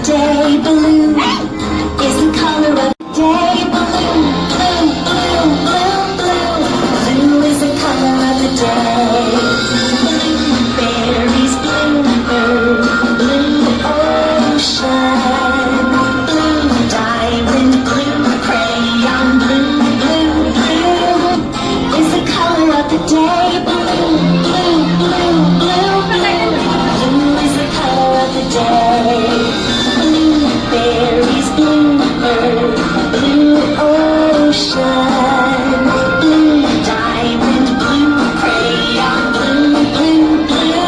day. Blue is the color of the day. Blue, blue, blue, blue, blue. Blue is the color of the day. Blueberries, bluebird, blue ocean, blue diamond, blue crayon, blue, blue, blue is the color of the day. Blue, blue, blue, blue, blue. Blue is the color of the day. Blueberries, bluebird, blue ocean, blue diamond, blue crayon, blue, blue, blue.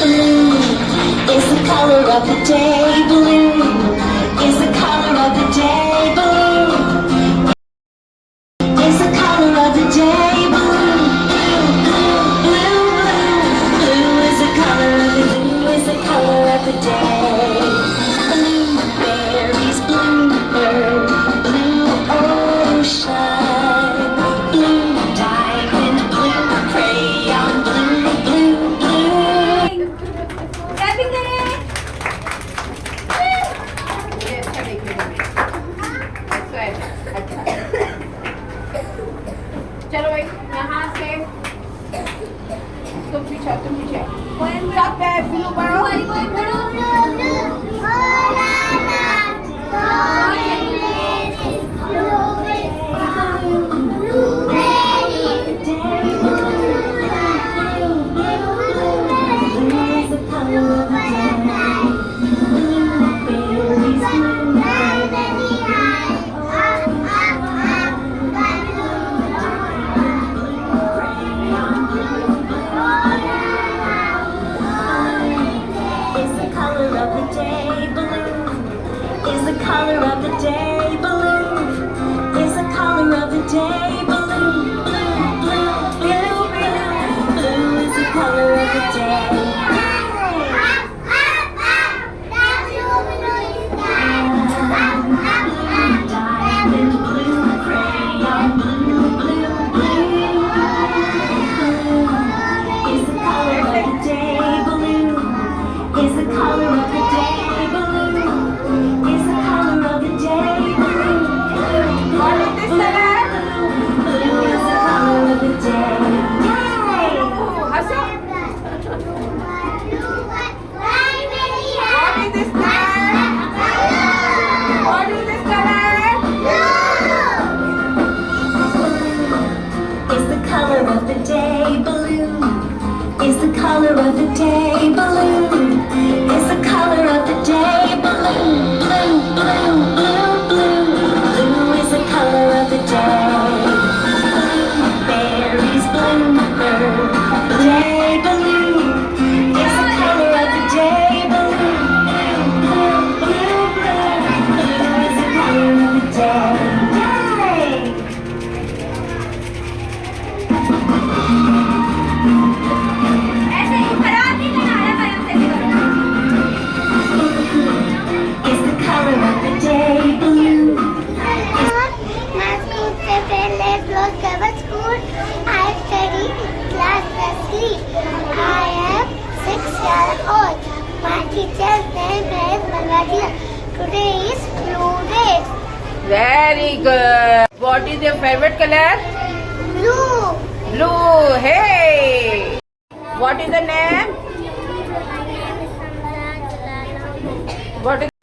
Blue is the color of the day. Blue is the color of the day. Blue is the color of the day. Blue, blue, blue, blue, blue is the color of the blue is the color of the day. Blueberries, bluebird, blue ocean, blue diamond, blue crayon, blue, blue, blue. Clapping करें। ये अच्छा देखिए। अच्छा। चलो भाई यहाँ से तुम पीछे सब पे ब्लू पढ़ो। Is the color of the day. Blue is the color of the day. Blue, blue, blue, blue, blue. Blue is the color of the day. Diamond, blue crayon, blue, blue, blue. Blue is the color of the day. Blue is the color of the day. Of the day. Blue is the color of the day. Blue is the color of the day. Blue, blue, blue, blue, blue. Blue is the color of the day. Blueberries, bluebird, day. Blue is the color of the day. Blue, blue, blue, blue, blue. Blue is the color of the day. Today is blue day. Very good. What is your favorite color? Blue. Blue. Hey. What is the name? What is